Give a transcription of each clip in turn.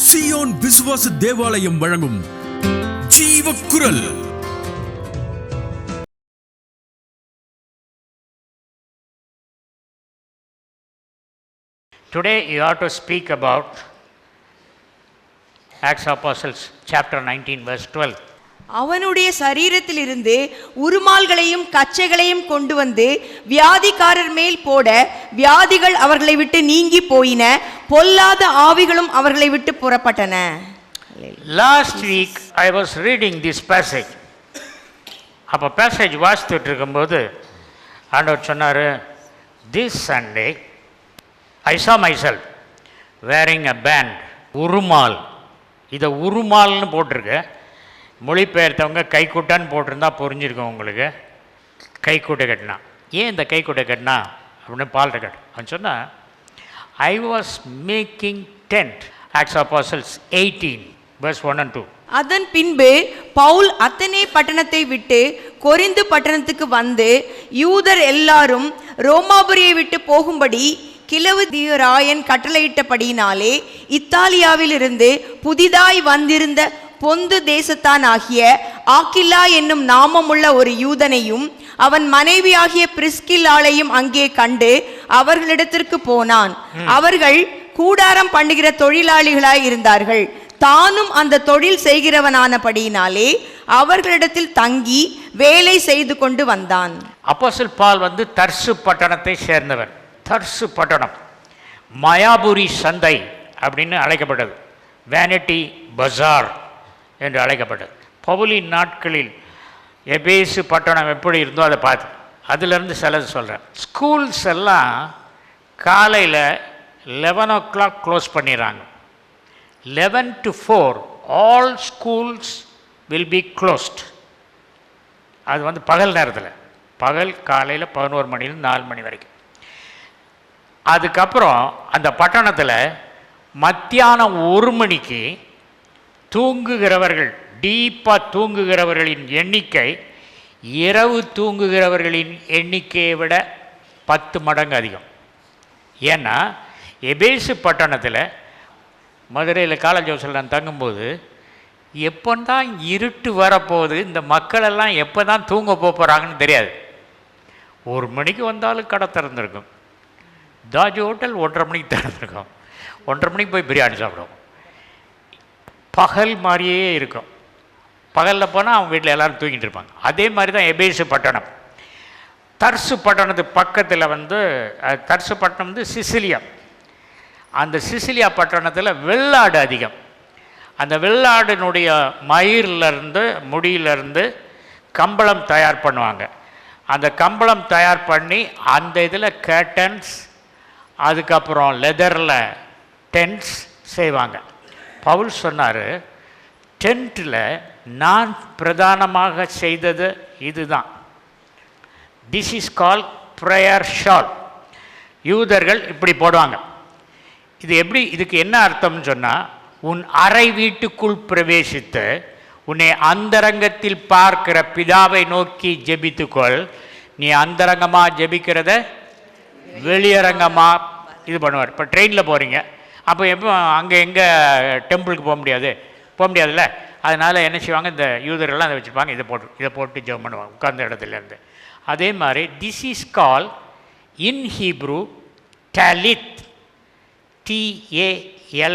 Zion விசுவாச தேவாலயம் வழங்கும் ஜீவக்குரல். Today you have to speak about Acts of Apostles chapter 19 verse 12. அவனுடைய சரீரத்திலிருந்து உருமால்களையும் கச்சைகளையும் கொண்டு வந்து வியாதிக்காரர் மேல் போட வியாதிகள் அவர்களை விட்டு நீங்கி போயின, பொல்லாத ஆவிகளும் அவர்களை விட்டு புறப்பட்டன. Last week I was reading this passage. அப்போ பேசேஜ் வாசித்துட்டு இருக்கும்போது ஆண்டவர் சொன்னார், this Sunday I saw myself wearing a band. உருமால், இதை உருமால்னு போட்டிருக்கு. மொழிபெயர்த்தவங்க கைக்குட்டான்னு போட்டிருந்தா புரிஞ்சிருக்கோம் உங்களுக்கு. கைக்குட்டை கட்டினா, ஏன் இந்த கைக்குட்டை கட்டினா அப்படின்னு பால்ட்ட கட்டு அவன் சொன்னால், I was making tent. Acts of Apostles 18 verse 1 and 2. அதன் பின்பு பவுல் அத்தனே பட்டணத்தை விட்டு கொரிந்து பட்டணத்துக்கு வந்து யூதர் எல்லாரும் ரோமாபுரியை விட்டு போகும்படி கிலவுதியராயன் கட்டளையிட்டபடியினாலே இத்தாலியாவிலிருந்து புதிதாய் வந்திருந்த பொந்து தேசத்தான் ஆகிய ஆக்கில்லா என்னும் நாமமுள்ள ஒரு யூதனையும் அவன் மனைவியாகிய பிரிஸ்கில்லாளையும் அங்கே கண்டு அவர்களிடத்திற்கு போனான். அவர்கள் கூடாரம் பண்ணுகிற தொழிலாளிகளாய் இருந்தார்கள். தானும் அந்த தொழில் செய்கிறவனானபடியினாலே அவர்களிடத்தில் தங்கி வேலை செய்து கொண்டு வந்தான். அப்போஸ்தலன் பால் தர்சு பட்டணத்தை சேர்ந்தவர். தர்சு பட்டணம் மயாபுரி சந்தை அப்படின்னு அழைக்கப்பட்டது, வேனிட்டி பஜார் என்று அழைக்கப்பட்டது. பவுலின் நாட்களில் எபேசு பட்டணம் எப்படி இருந்தோ அதை பார்த்து அதிலிருந்து சிலது சொல்கிறேன். ஸ்கூல்ஸ் எல்லாம் காலையில் 11 o'clock க்ளோஸ் பண்ணிடுறாங்க. 11 to 4 all schools will be closed. அது பகல் நேரத்தில், பகல் காலையில் 11 மணிலேருந்து 4 மணி வரைக்கும். அதுக்கப்புறம் அந்த பட்டணத்தில் மத்தியானம் 1 மணிக்கு தூங்குகிறவர்கள், டீப்பாக தூங்குகிறவர்களின் எண்ணிக்கை இரவு தூங்குகிறவர்களின் எண்ணிக்கையை விட 10 மடங்கு அதிகம். ஏன்னா எபேசு பட்டணத்தில் மதுரையில் காலேஜ் ஹவுஸில் நான் தங்கும்போது எப்போ தான் இருட்டு வரப்போகுது, இந்த மக்களெல்லாம் எப்போ தான் தூங்க போகிறாங்கன்னு தெரியாது. 1 மணிக்கு வந்தாலும் கடை திறந்துருக்கும். தாஜ் ஹோட்டல் 1:30 மணிக்கு திறந்துருக்கும். 1:30 மணிக்கு போய் பிரியாணி சாப்பிடுவோம். பகல் மாதிரியே இருக்கும். பகலில் போனால் அவங்க வீட்டில் எல்லோரும் தூங்கிட்டு இருப்பாங்க. அதே மாதிரி தான் எபேசு பட்டணம். தர்சு பட்டணத்து பக்கத்தில் தர்சு பட்டணம் சிசிலியா. அந்த சிசிலியா பட்டணத்தில் வெள்ளாடு அதிகம். அந்த வெள்ளாடினுடைய மயிரிலிருந்து முடியிலிருந்து கம்பளம் தயார் பண்ணுவாங்க. அந்த கம்பளம் தயார் பண்ணி அந்த இதில் கேட்டன்ஸ், அதுக்கப்புறம் லெதரில் டென்ட்ஸ் செய்வாங்க. பவுல் சொன்னார், டென்ட்டில் நான் பிரதானமாக செய்தது இதுதான். This is call prayer shawl. யூதர்கள் இப்படி போடுவாங்க. இது எப்படி, இதுக்கு என்ன அர்த்தம்னு சொன்னால், உன் அறை வீட்டுக்குள் பிரவேசித்து உன்னை அந்தரங்கத்தில் பார்க்கிற பிதாவை நோக்கி ஜெபித்துக்கொள். நீ அந்தரங்கமாக ஜெபிக்கிறத வெளியரங்கமாக இது பண்ணுவார். இப்போ ட்ரெயினில் போகிறீங்க, அப்போ எப்போ அங்கே எங்கே டெம்பிளுக்கு போக முடியாதுல்ல. அதனால் என்ன செய்வாங்க, இந்த யூதர்கள்லாம் அதை வச்சுருப்பாங்க. இதை போட்டு ஜெபம் பண்ணுவாங்க உட்கார்ந்த இடத்துலேருந்து. அதே மாதிரி this is call in Hebrew tallith, TALLITH,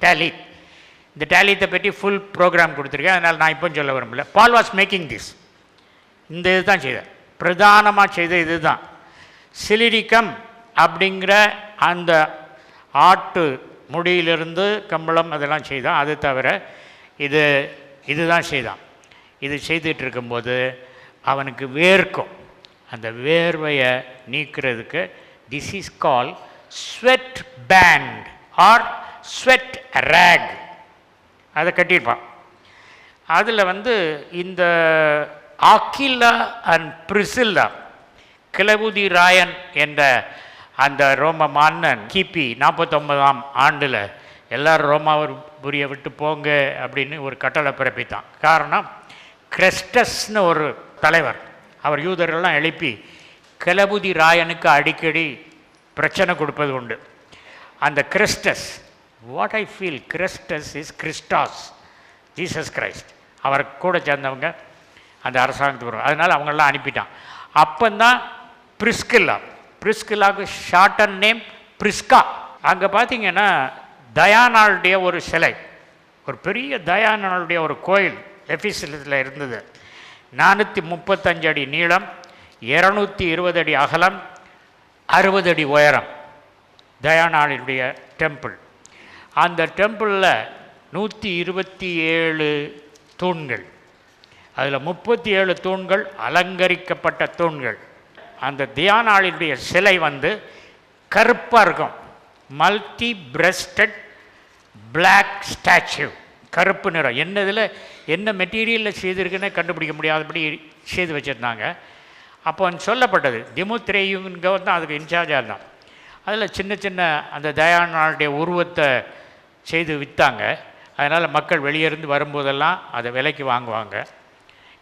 tallith. இந்த டலித்தை பற்றி ஃபுல் ப்ரோக்ராம் கொடுத்துருக்கேன், அதனால் நான் இப்போ சொல்ல விரும்பல. பால் வாஸ் மேக்கிங் திஸ். இந்த இது தான் செய்த, பிரதானமாக செய்த இது தான். சிலிரிக்கம் அப்படிங்கிற அந்த ஆட்டு முடியிலிருந்து கம்பளம் அதெல்லாம் செய்தான். அது தவிர இதுதான் செய்தான். இது செய்துட்டு இருக்கும்போது அவனுக்கு வேர்க்கும். அந்த வேர்வையை நீக்கிறதுக்கு this is call sweat band or sweat rag. அதை கட்டியிருப்பான். அதில் இந்த ஆக்கில்லா அண்ட் பிரிசில்லா, கிலவுதிராயன் என்ற அந்த ரோம மன்னன் கிபி 49ஆம் ஆண்டில் எல்லோரும் ரோமாபுரியை விட்டு போங்க அப்படின்னு ஒரு கட்டளை பிறப்பித்தான். காரணம், கிரெஸ்டஸ்னு ஒரு தலைவர், அவர் யூதர்கள்லாம் எழுப்பி கிலவுதிராயனுக்கு அடிக்கடி பிரச்சனை கொடுப்பது உண்டு. அந்த Christus what I feel Christus is Christos, Jesus Christ. அவர் கூட சேர்ந்தவங்க அந்த அரசாங்கத்துக்கு வருவாங்க. அதனால் அவங்களெல்லாம் அனுப்பிட்டான். அப்போந்தான் பிரிஸ்கில்லாவுக்கு ஷார்டன் நேம் பிரிஸ்கா. அங்கே பார்த்தீங்கன்னா தயானாளுடைய ஒரு சிலை, ஒரு பெரிய தயானாளுடைய ஒரு கோயில் எஃபிசத்தில் இருந்தது. 435 அடி நீளம், 220 அடி அகலம், 60 அடி உயரம் தயானாளுடைய டெம்பிள். அந்த டெம்பிளில் 127 தூண்கள், அதில் 37 தூண்கள் அலங்கரிக்கப்பட்ட தூண்கள். அந்த தியானாளுடைய சிலை வந்து கருப்பாக இருக்கும், மல்டி பிரஸ்டட் பிளாக் ஸ்டாச்சு, கருப்பு நிறம். என்னதில் என்ன மெட்டீரியலில் செய்திருக்குன்னு கண்டுபிடிக்க முடியாதபடி செய்து வச்சுருந்தாங்க. அப்போ சொல்லப்பட்டது திமுத்திரேயுங்க வந்து அதுக்கு இன்சார்ஜாக இருந்தான். அதில் சின்ன சின்ன அந்த தயானாளுடைய உருவத்தை செய்து விற்றாங்க. அதனால் மக்கள் வெளியேருந்து வரும்போதெல்லாம் அதை விலைக்கு வாங்குவாங்க.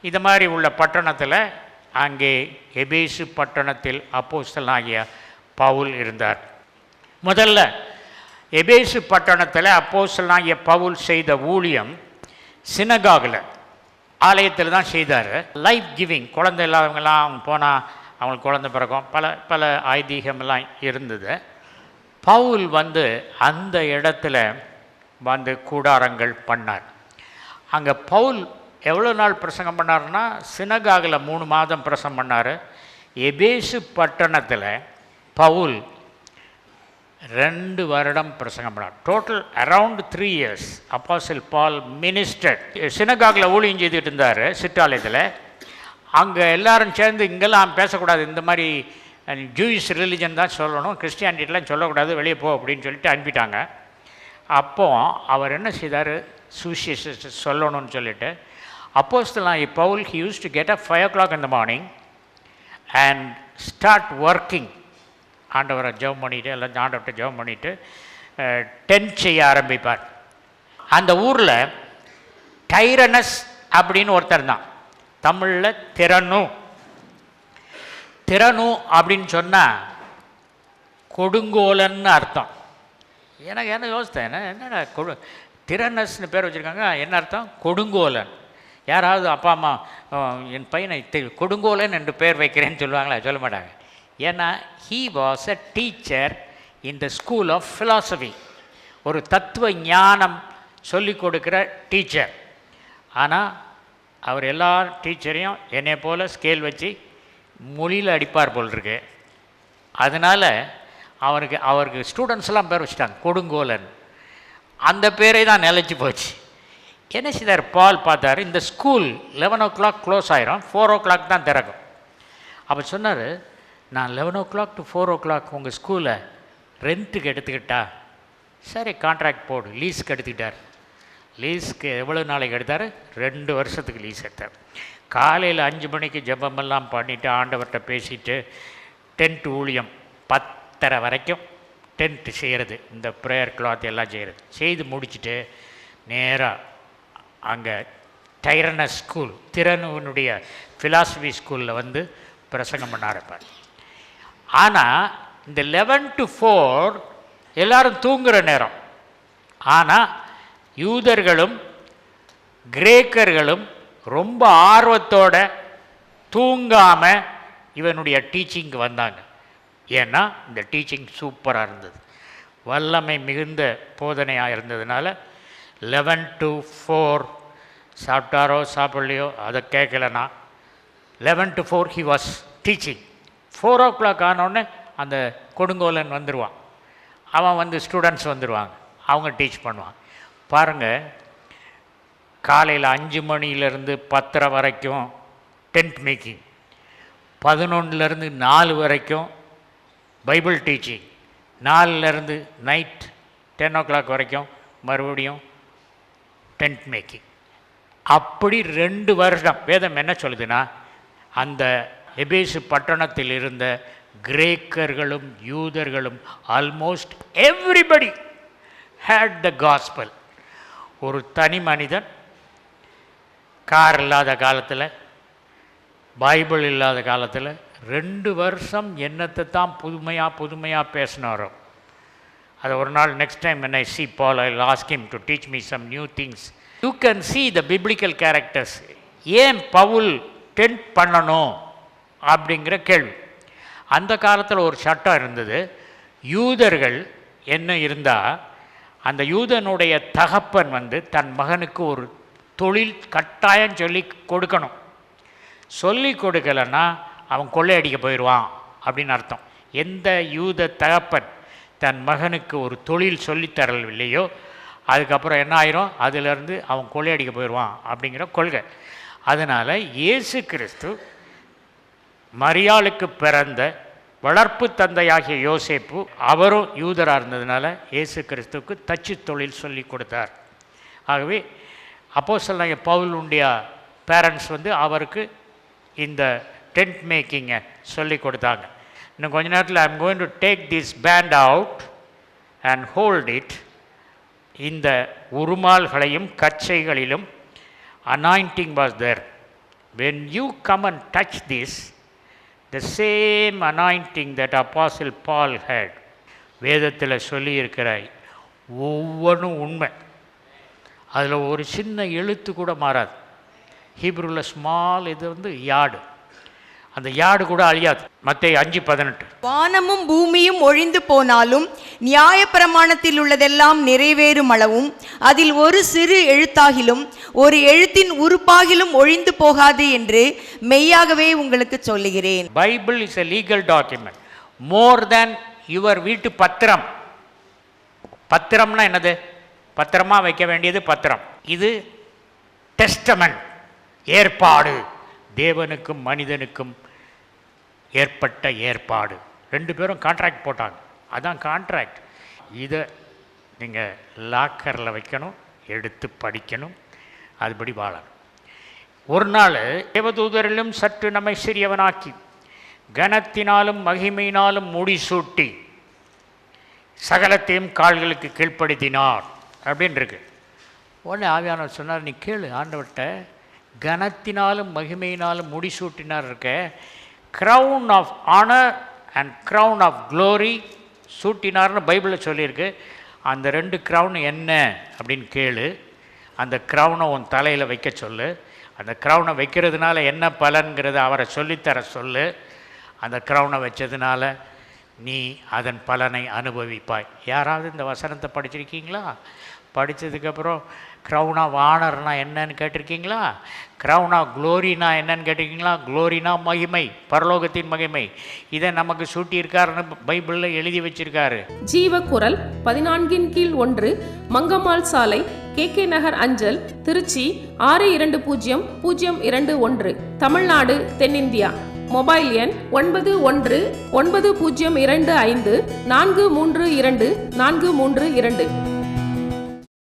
இது மாதிரி உள்ள பட்டணத்தில், அங்கே எபேசு பட்டணத்தில் அப்போஸ்தலனாகிய பவுல் இருந்தார். முதல்ல எபேசு பட்டணத்தில் அப்போஸ்தலனாகிய பவுல் செய்த ஊழியம் சினகாகில், ஆலயத்தில் தான் செய்தார். லைஃப் கிவிங், குழந்தை இல்லாதவங்களாம் அவங்க போனால் அவங்களுக்கு குழந்தை பிறக்கும், பல ஐதீகமெல்லாம் இருந்தது. பவுல் வந்து அந்த இடத்துல வந்து கூடாரங்கள் பண்ணார். அங்கே பவுல் எவ்வளோ நாள் பிரசங்கம் பண்ணார்னா, சினகாகில் 3 மாதம் பிரசங்கம் பண்ணார். எபேசு பட்டணத்தில் பவுல் 2 வருடம் பிரசங்கம் பண்ணார். டோட்டல் அரவுண்ட் 3 years அப்போஸ்தலன் பால் மினிஸ்டர். சினகாகில் ஊழியம் செய்துட்டு இருந்தார் சிற்றாலயத்தில். அங்கே எல்லாரும் சேர்ந்து இங்கெல்லாம் பேசக்கூடாது, இந்த மாதிரி ஜூயிஷ் ரிலிஜன் தான் சொல்லணும், கிறிஸ்டியானிட்டிலாம் சொல்லக்கூடாது, வெளியே போ அப்படின்னு சொல்லிட்டு அனுப்பிட்டாங்க. அப்போது அவர் என்ன செய்தார், சுவிசேஷத்தை சொல்லணும்னு சொல்லிட்டு அப்போஸ்தலனாகிய Pavul he used to get up 5 o'clock in the morning and start working. ஆண்டவரை ஜெபம் பண்ணிவிட்டு, எல்லாம் ஆண்டவர்கிட்ட ஜெபம் பண்ணிவிட்டு டென்ட் செய்ய ஆரம்பிப்பார். அந்த ஊரில் டைரனஸ் அப்படின்னு ஒருத்தர் தான், தமிழில் திறனு அப்படின்னு சொன்னால் கொடுங்கோலன்னு அர்த்தம். எனக்கு என்ன யோசித்தேன், என்னடா திறனஸ்னு பேர் வச்சுருக்காங்க, என்ன அர்த்தம்? கொடுங்கோலன். யாராவது அப்பா அம்மா என் பையனை கொடுங்கோலன் என்று பேர் வைக்கிறேன்னு சொல்லுவாங்களா? சொல்ல மாட்டாங்க. ஏன்னா he was a teacher in the school of philosophy, ஒரு தத்துவ ஞானம் சொல்லிக் கொடுக்குற டீச்சர். ஆனால் அவர் எல்லா டீச்சரையும் என்னை போல் ஸ்கேல் வச்சு மொழியில் அடிப்பார் போல் இருக்கு. அதனால் அவருக்கு ஸ்டூடெண்ட்ஸ்லாம் பேர் வச்சுட்டாங்க கொடுங்கோலன். அந்த பேரை தான் நிலைச்சி போச்சு. என்ன செய்தார், பால் பார்த்தார், இந்த ஸ்கூல் 11 o'clock க்ளோஸ் ஆயிரும், 4 o'clock தான் திறக்கும். அப்போ சொன்னார், நான் 11 o'clock to 4 o'clock உங்கள் ஸ்கூலை ரெண்ட்டுக்கு எடுத்துக்கிட்டா? சரி, கான்ட்ராக்ட் போடு. லீஸுக்கு எடுத்துக்கிட்டார். லீஸுக்கு எவ்வளோ நாளைக்கு எடுத்தார்? 2 வருஷத்துக்கு லீஸ் எடுத்தார். காலையில் 5 மணிக்கு ஜெபமெல்லாம் பண்ணிவிட்டு ஆண்டவர்கிட்ட பேசிட்டு டென்ட் ஊழியம் 10:30 வரைக்கும் டென்ட் செய்கிறது, இந்த ப்ரேயர் கிளாத் எல்லாம் செய்து முடிச்சுட்டு நேராக அங்கே டைரனஸ் ஸ்கூல், திறனுவனுடைய ஃபிலாசபி ஸ்கூலில் வந்து பிரசங்கம் பண்ண ஆரம்பிப்பார். ஆனால் இந்த 11 to 4 எல்லோரும் தூங்குகிற நேரம். ஆனால் யூதர்களும் கிரேக்கர்களும் ரொம்ப ஆர்வத்தோட தூங்காமல் இவனுடைய டீச்சிங்க்கு வந்தாங்க. ஏன்னா இந்த டீச்சிங் சூப்பராக இருந்தது, வல்லமை மிகுந்த போதனையாக இருந்ததுனால 11 to 4 சாப்பிட்டாரோ சாப்பிட்லையோ அதை கேட்கலன்னா 11 to 4 he was teaching. 4 o'clock ஆனோடனே அந்த கொடுங்கோலன் வந்துடுவான், அவன் வந்து ஸ்டூடெண்ட்ஸ் வந்துடுவாங்க, அவங்க டீச் பண்ணுவாங்க. பாருங்கள், காலையில் 5 மணிலேருந்து 10:30 வரைக்கும் டென்ட் மேக்கிங், 11லேருந்து 4 வரைக்கும் பைபிள் டீச்சிங், 4லேருந்து நைட் 10 o'clock வரைக்கும் மறுபடியும் டென்ட் மேக்கிங். அப்படி 2 வருடம். வேதம் என்ன சொல்லுதுன்னா, அந்த எபேசு பட்டணத்தில் இருந்த கிரேக்கர்களும் யூதர்களும் almost everybody hate the gospel. ஒரு தனி மனிதன் கார் இல்லாத காலத்தில், பைபிள் இல்லாத காலத்தில் 2 வருஷம் என்னத்தை தான் புதுமையாக பேசினாரோ அதை ஒரு நாள் next time when I see Paul, I'll ask him to teach me some new things. You can see the biblical characters. ஏன் பவுல் டென்ட் பண்ணணும் அப்படிங்கிற கேள்வி. அந்த காலத்தில் ஒரு சட்டம் இருந்தது. யூதர்கள் என்ன இருந்தால் அந்த யூதனுடைய தகப்பன் தன் மகனுக்கு ஒரு தொழில் கட்டாயம் சொல்லி கொடுக்கணும். சொல்லி கொடுக்கலைன்னா அவன் கொள்ளையடிக்க போயிடுவான் அப்படின்னு அர்த்தம். எந்த யூத தகப்பன் தன் மகனுக்கு ஒரு தொழில் சொல்லித்தரவில்லையோ அதுக்கப்புறம் என்ன ஆயிரும், அதிலிருந்து அவன் கொள்ளையடிக்க போயிடுவான் அப்படிங்கிற கொள்கை. அதனால் இயேசு கிறிஸ்து மரியாளுக்கு பிறந்த வளர்ப்பு தந்தையாகிய யோசேப்பு அவரும் யூதராக இருந்ததுனால இயேசு கிறிஸ்துவுக்கு தச்சு தொழில் சொல்லி கொடுத்தார். ஆகவே அப்போஸ்தலனாகிய பவுலுடைய பேரண்ட்ஸ் அவருக்கு இந்த டென்ட் மேக்கிங்கை சொல்லி கொடுத்தாங்க. இன்னும் கொஞ்ச நேரத்தில் I'm going to take this band out and hold it. இந்த உருமால்களையும் கச்சைகளிலும் anointing was there. When you come and touch this, the same anointing that Apostle Paul had, வேதத்தில் சொல்லியிருக்கிற ஒவ்வொன்றும் உண்மை. அதில் ஒரு சின்ன எழுத்து கூட மாறாது. ஹீப்ரூவில் ஸ்மால் இது யாடு, அந்த யாடு கூட அழியாது. மத்தேயு 5:18. வானமும் பூமியும் ஒழிந்து போனாலும் நியாயப்பிரமாணத்தில் உள்ளதெல்லாம் நிறைவேறும் அளவும் அதில் ஒரு சிறு எழுத்தாகிலும் ஒரு எழுத்தின் உறுப்பாகிலும் ஒழிந்து போகாது என்று மெய்யாகவே உங்களுக்கு சொல்லுகிறேன். Bible is a legal document more than your வீட்டு பத்திரம். பத்திரம்னா என்னது? பத்திரமா வைக்க வேண்டியது பத்திரம். இது டெஸ்டமெண்ட், ஏற்பாடு, தேவனுக்கும் மனிதனுக்கும் ஏற்பட்ட ஏற்பாடு. ரெண்டு பேரும் கான்ட்ராக்ட் போட்டாங்க, அதான் கான்ட்ராக்ட். இதை நீங்கள் லாக்கரில் வைக்கணும், எடுத்து படிக்கணும், அதுபடி வாழணும். ஒரு நாள் தேவதூதரிலும் சற்று நம்மை சிறியவனாக்கி கனத்தினாலும் மகிமையினாலும் முடிசூட்டி சகலத்தையும் கால்களுக்கு கீழ்ப்படுத்தினார் அப்படின்னு இருக்கு. உடனே ஆவியானவர் சொன்னார், நீ கேளு ஆண்டவர்கிட்ட, கனத்தினாலும் மகிமையினாலும் முடிசூட்டினார் இருக்க, crown of honor and crown of glory சூட்டினார்னு பைபிளில் சொல்லியிருக்கு. அந்த ரெண்டு க்ரௌன் என்ன அப்படின்னு கேளு. அந்த க்ரௌனை உன் தலையில் வைக்க சொல்லு. அந்த க்ரௌனை வைக்கிறதுனால என்ன பலன்கிறது அவரை சொல்லித்தர சொல்லு. அந்த க்ரௌனை வச்சதுனால நீ அதன் பலனை அனுபவிப்பாய். யாராவது இந்த வசனத்தை படிச்சிருக்கீங்களா? படித்ததுக்கப்புறம் க்ரௌன் ஆஃப் ஆனர்னா என்னன்னு கேட்டிருக்கீங்களா? க்ரௌன் ஆஃப் க்ளோரினா என்னன்னு கேட்டிருக்கீங்களா? க்ளோரினா மகிமை, பரலோகத்தின் மகிமை. இதை நமக்கு சூட்டியிருக்காருன்னு பைபிளில் எழுதி வச்சிருக்காரு. ஜீவக்குரல் 14/1 மங்கம்மாள் சாலை, KK நகர் அஞ்சல், திருச்சி 620021, தமிழ்நாடு, தென்னிந்தியா. மொபைல் எண் 919025432432.